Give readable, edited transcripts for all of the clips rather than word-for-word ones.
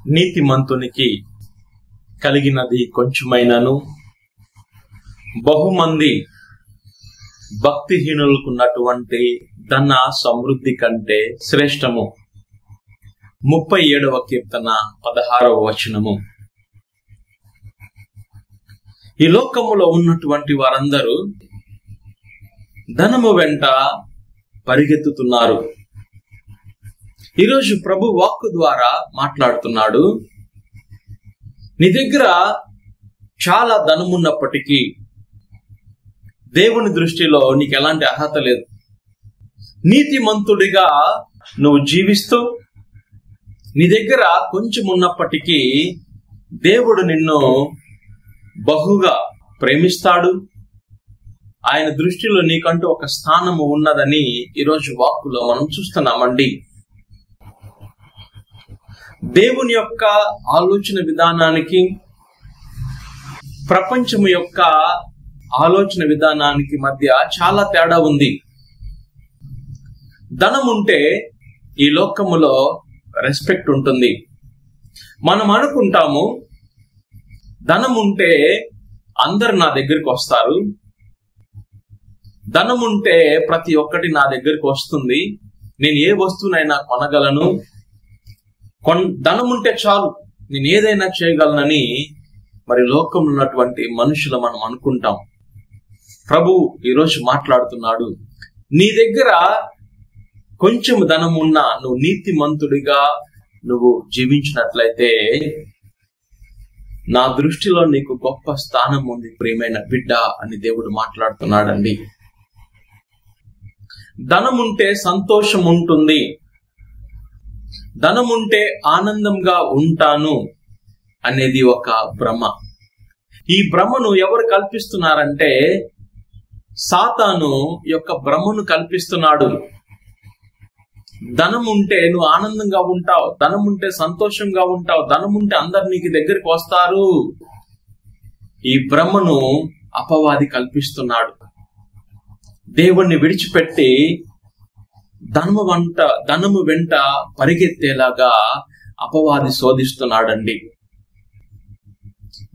నీతిమంతునికి కలిగినది కొంచెమైనను బహుమంది భక్తిహీనులకున్నటువంటి ధన సమృద్ధి కంటే శ్రేష్టము. 37వ కీర్తన 16వ వచనము. ఈ లోకములో ఉన్నటువంటి వారందరూ ధనము వెంట పరిగెత్తుతున్నారు. ఈరోజు ప్రభు వాక్కు ద్వారా మాట్లాడుతున్నాడు. నీ దగ్గర చాలా ధనమున్నప్పటికీ దేవుని దృష్టిలో నీకు ఎలాంటి అర్హత లేదు. నీతిమంతుడిగా నువ్వు జీవిస్తూ నీ దగ్గర కొంచెం ఉన్నప్పటికీ దేవుడు నిన్ను బహుగా ప్రేమిస్తాడు. ఆయన దృష్టిలో నీకంటూ ఒక స్థానము ఉన్నదని ఈరోజు వాక్కులో మనం చూస్తున్నామండి. దేవుని యొక్క ఆలోచన విధానానికి ప్రపంచము యొక్క ఆలోచన విధానానికి మధ్య చాలా తేడా ఉంది. ధనం ఉంటే ఈ లోకములో రెస్పెక్ట్ ఉంటుంది. మనం అనుకుంటాము ధనం ఉంటే అందరు నా దగ్గరికి వస్తారు, ధనం ఉంటే ప్రతి ఒక్కటి నా దగ్గరికి వస్తుంది, నేను ఏ వస్తువునైనా కొనగలను, ధనం ఉంటే చాలు నేను ఏదైనా చేయగలనని మరి లోకంలో ఉన్నటువంటి మనుషులు మనం అనుకుంటాం. ప్రభు ఈరోజు మాట్లాడుతున్నాడు. నీ దగ్గర కొంచెం ధనం ఉన్నా నువ్వు నీతిమంతుడిగా నువ్వు జీవించినట్లయితే నా దృష్టిలో నీకు గొప్ప స్థానం ఉంది ప్రియమైన బిడ్డ అని దేవుడు మాట్లాడుతున్నాడండి. ధనం ఉంటే సంతోషం ఉంటుంది, ధనం ఉంటే ఆనందంగా ఉంటాను అనేది ఒక భ్రమ. ఈ భ్రమను ఎవరు కల్పిస్తున్నారంటే సాతాను యొక్క భ్రమను కల్పిస్తున్నాడు. ధనం ఉంటే నువ్వు ఆనందంగా ఉంటావు, ధనం ఉంటే సంతోషంగా ఉంటావు, ధనం ఉంటే అందరు నీకు దగ్గరికి వస్తారు. ఈ భ్రమను అపవాది కల్పిస్తున్నాడు. దేవుణ్ణి విడిచిపెట్టి ధనము వెంట పరిగెత్తేలాగా అపవాది శోధిస్తున్నాడండి.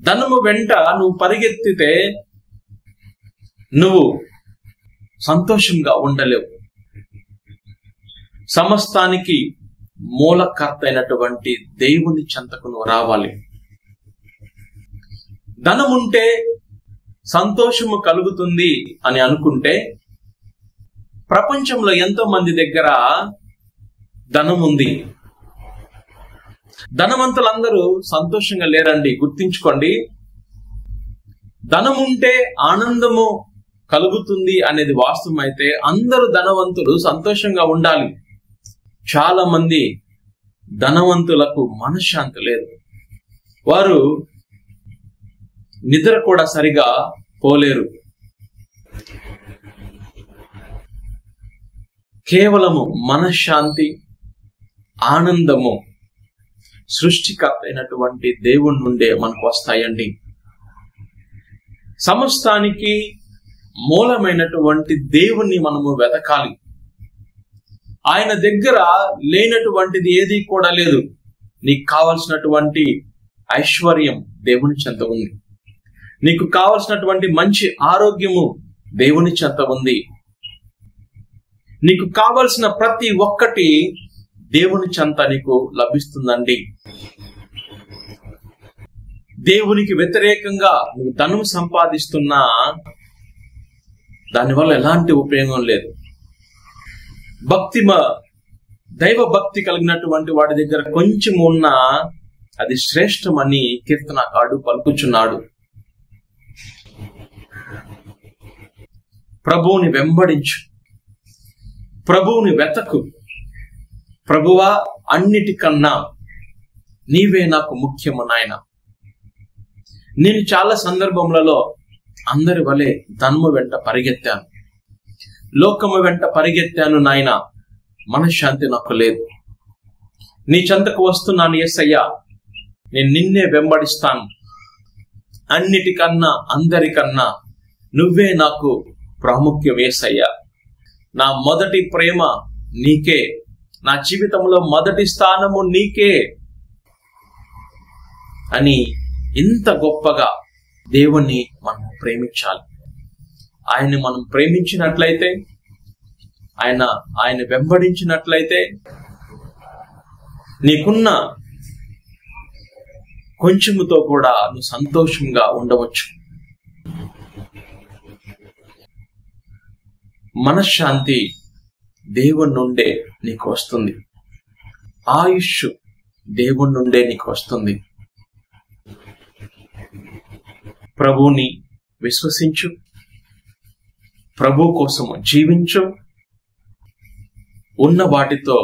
ధనము వెంట నువ్వు పరిగెత్తితే నువ్వు సంతోషంగా ఉండలేవు. సమస్తానికి మూలకర్త అయినటువంటి దేవుని చెంతకు నువ్వు రావాలి. ధనముంటే సంతోషము కలుగుతుంది అని అనుకుంటే ప్రపంచంలో ఎంతో మంది దగ్గర ధనం ఉంది. ధనవంతులందరూ సంతోషంగా లేరండి. గుర్తించుకోండి, ధనం ఉంటే ఆనందము కలుగుతుంది అనేది వాస్తవం అయితే అందరూ ధనవంతులు సంతోషంగా ఉండాలి. చాలా మంది ధనవంతులకు మనశ్శాంతి లేదు. వారు నిద్ర కూడా సరిగా పోలేరు. కేవలము మనశ్శాంతి, ఆనందము సృష్టికర్త అయినటువంటి దేవుని నుండే మనకు వస్తాయండి. సమస్తానికి మూలమైనటువంటి దేవుణ్ణి మనము వెతకాలి. ఆయన దగ్గర లేనటువంటిది ఏది కూడా లేదు. నీకు కావలసినటువంటి ఐశ్వర్యం దేవుని చెంత ఉంది, నీకు కావలసినటువంటి మంచి ఆరోగ్యము దేవుని చెంత ఉంది, నీకు కావలసిన ప్రతి ఒక్కటి దేవుని చెంత నీకు లభిస్తుందండి. దేవునికి వ్యతిరేకంగా నువ్వు ధనం సంపాదిస్తున్నా దానివల్ల ఎలాంటి ఉపయోగం లేదు. దైవ భక్తి కలిగినటువంటి వాడి దగ్గర కొంచెం ఉన్నా అది శ్రేష్టమని కీర్తనకారుడు పలుకుచున్నాడు. ప్రభువుని వెంబడించు, ప్రభువుని వెతకు. ప్రభువా, అన్నిటికన్నా నీవే నాకు ముఖ్యము నాయన. నేను చాలా సందర్భములలో అందరి వలె ధనము వెంట పరిగెత్తాను, లోకము వెంట పరిగెత్తాను నాయన. మనశ్శాంతి నాకు లేదు. నీ చెంతకు వస్తున్నాను యేసయ్యా, నేను నిన్నే వెంబడిస్తాను. అన్నిటికన్నా అందరికన్నా నువ్వే నాకు ప్రాముఖ్యం యేసయ్యా. నా మొదటి ప్రేమ నీకే, నా జీవితంలో మొదటి స్థానము నీకే. అని ఇంత గొప్పగా దేవుణ్ణి మనం ప్రేమించాలి. ఆయన్ని మనం ప్రేమించినట్లయితే, ఆయన వెంబడించినట్లయితే నీకున్న కొంచెముతో కూడా నువ్వు సంతోషంగా ఉండవచ్చు. మనశ్శాంతి దేవుని నుండే నీకు వస్తుంది. ఆయుష్ దేవుని నుండే నీకు వస్తుంది. ప్రభువుని విశ్వసించు, ప్రభు కోసం జీవించు, ఉన్న వాటితో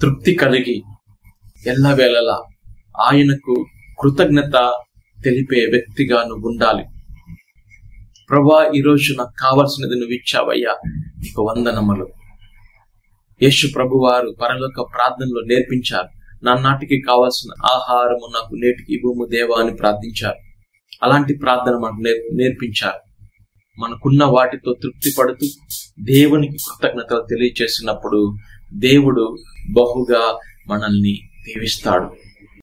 తృప్తి కలిగి ఎల్లవేళలా ఆయనకు కృతజ్ఞత తెలిపే వ్యక్తిగా నువ్వు ఉండాలి. ప్రభా, ఈరోజు నాకు కావలసినది నువ్వు ఇచ్చావయ్యా, నీకు వందనములు. యేసు ప్రభు వారు పరలోక ప్రార్థనలో నేర్పించారు, నాటికి కావలసిన ఆహారము నాకు నేటికి ఇవ్వుము దేవా అని ప్రార్థించారు. అలాంటి ప్రార్థన మనకు నేర్పించారు. మనకున్న వాటితో తృప్తి పడుతూ దేవునికి కృతజ్ఞతలు తెలియచేసినప్పుడు దేవుడు బహుగా మనల్ని దీవిస్తాడు.